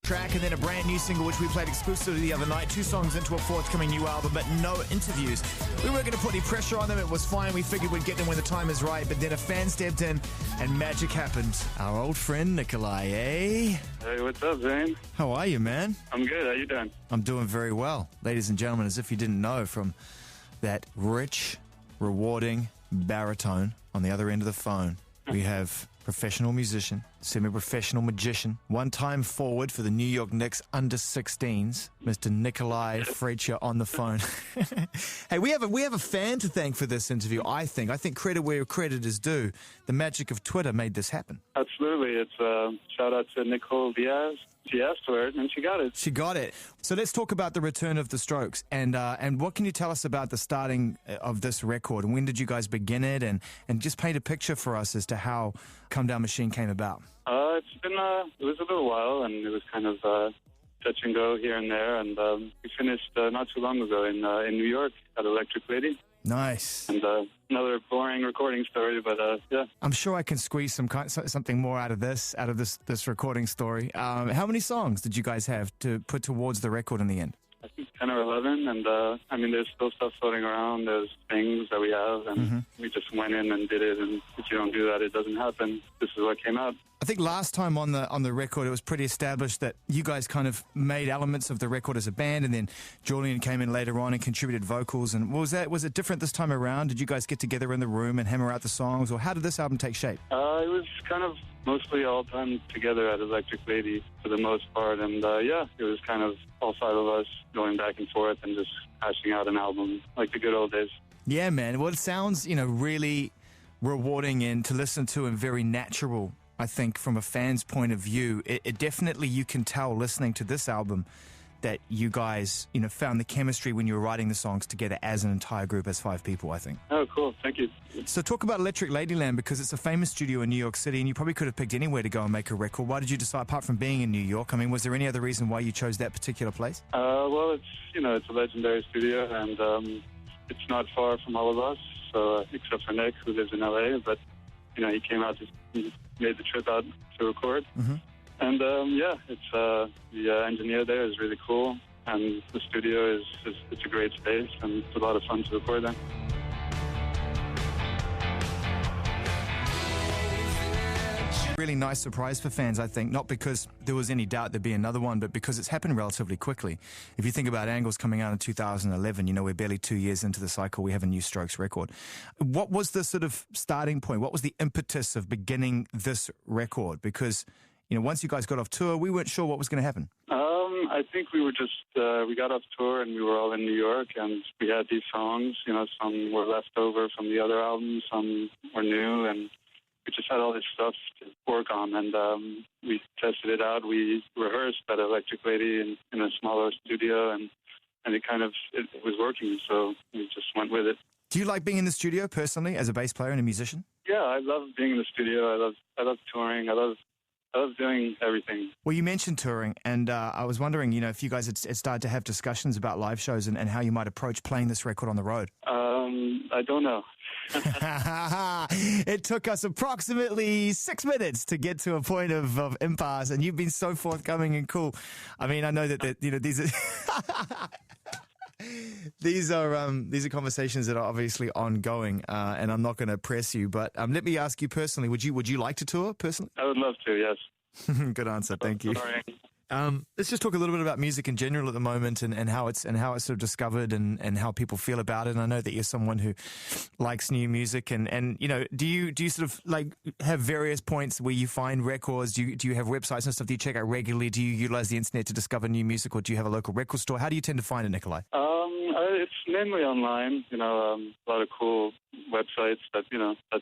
track and then a brand new single which we played exclusively the other night. 2 songs into a forthcoming new album, but no interviews. We weren't going to put any pressure on them. It was fine. We figured we'd get them when the time is right, but then a fan stepped in and magic happened. Our old friend Nikolai, eh? Hey, what's up, Zane? How are you, man? I'm good. How you doing? I'm doing very well. Ladies and gentlemen, as if you didn't know, from that rich, rewarding baritone on the other end of the phone, we have professional musician, semi-professional magician, one-time forward for the New York Knicks under-16s, Mr. Nikolai Fraiture on the phone. Hey, we have a fan to thank for this interview, I think. I think credit where credit is due. The magic of Twitter made this happen. Absolutely. It's a shout-out to Nicole Diaz. She asked for it, and she got it. She got it. So let's talk about the return of the Strokes. And what can you tell us about the starting of this record? And when did you guys begin it? And just paint a picture for us as to how Comedown Machine came about. It's been, it was a little while, and it was kind of touch and go here and there. And we finished not too long ago in New York at Electric Lady. Nice. And another boring recording story, but yeah. I'm sure I can squeeze something more out of this recording story. How many songs did you guys have to put towards the record in the end? I think 10 or 11, and I mean, there's still stuff floating around. There's things that we have, and we just went in and did it, and if you don't do that, it doesn't happen. This is what came out. I think last time on the record, it was pretty established that you guys kind of made elements of the record as a band, and then Julian came in later on and contributed vocals. And was it different this time around? Did you guys get together in the room and hammer out the songs, or how did this album take shape? It was kind of mostly all done together at Electric Lady for the most part, and yeah, it was kind of all 5 of us going back and forth and just hashing out an album like the good old days. Yeah, man. Well, it sounds, really rewarding and to listen to and very natural. I think from a fan's point of view, it definitely, you can tell listening to this album that you guys, found the chemistry when you were writing the songs together as an entire group, as 5 people, I think. Oh, cool. Thank you. So talk about Electric Ladyland, because it's a famous studio in New York City, and you probably could have picked anywhere to go and make a record. Why did you decide, apart from being in New York, I mean, was there any other reason why you chose that particular place? Well, it's, it's a legendary studio, and it's not far from all of us, so except for Nick, who lives in L.A., but, he came out, he made the trip out to record. Mm-hmm. And, yeah, it's the engineer there is really cool, and the studio it's a great space, and it's a lot of fun to record there. Really nice surprise for fans, I think, not because there was any doubt there'd be another one, but because it's happened relatively quickly. If you think about Angles coming out in 2011, we're barely 2 years into the cycle, we have a new Strokes record. What was the sort of starting point? What was the impetus of beginning this record? Because once you guys got off tour, we weren't sure what was going to happen. I think we were just, we got off tour and we were all in New York, and we had these songs, some were left over from the other albums, some were new, and we just had all this stuff to work on, and we tested it out. We rehearsed at Electric Lady in a smaller studio, and it was working, so we just went with it. Do you like being in the studio personally as a bass player and a musician? Yeah, I love being in the studio. I love touring. I love doing everything. Well, you mentioned touring, and I was wondering, if you guys had started to have discussions about live shows and how you might approach playing this record on the road. I don't know. It took us approximately 6 minutes to get to a point of impasse, and you've been so forthcoming and cool. I mean, I know that these are these are conversations that are obviously ongoing, and I'm not going to press you, but let me ask you personally: would you like to tour personally? I would love to. Yes. Good answer. Thank you. Let's just talk a little bit about music in general at the moment, and how it's sort of discovered and how people feel about it. And I know that you're someone who likes new music, and do you sort of like have various points where you find records? Do you have websites and stuff that you check out regularly? Do you utilize the internet to discover new music, or do you have a local record store? How do you tend to find it, Nikolai? It's mainly online. A lot of cool websites that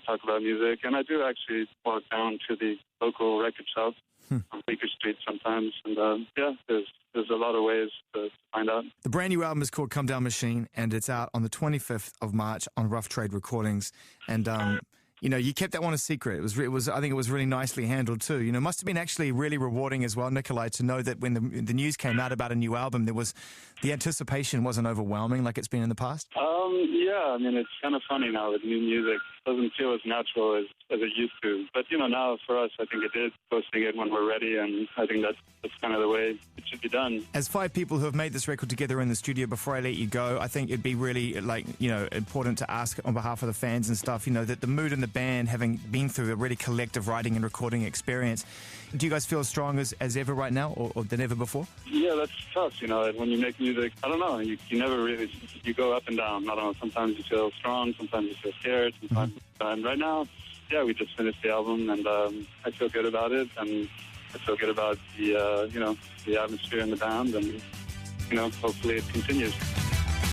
talk about music, and I do actually walk down to the local record shop on Baker Street sometimes, and yeah, there's a lot of ways to find out. The brand new album is called Comedown Machine, and it's out on the 25th of March on Rough Trade Recordings. And you kept that one a secret. It was I think it was really nicely handled too. It must have been actually really rewarding as well, Nikolai, to know that when the news came out about a new album, the anticipation wasn't overwhelming like it's been in the past. Yeah, Yeah, I mean, it's kind of funny now with new music. It doesn't feel as natural as it used to. But, now for us, I think it is posting it when we're ready, and I think that's kind of the way it should be done. As 5 people who have made this record together in the studio, before I let you go, I think it'd be really, important to ask on behalf of the fans and stuff, that the mood in the band, having been through a really collective writing and recording experience, do you guys feel as strong as ever right now or than ever before? Yeah, that's tough, when you make music. I don't know, you never really, you go up and down. I don't know, sometimes you feel strong, sometimes you feel scared, sometimes. And right now, yeah, we just finished the album, and I feel good about it, and I feel good about the atmosphere in the band, and, hopefully it continues.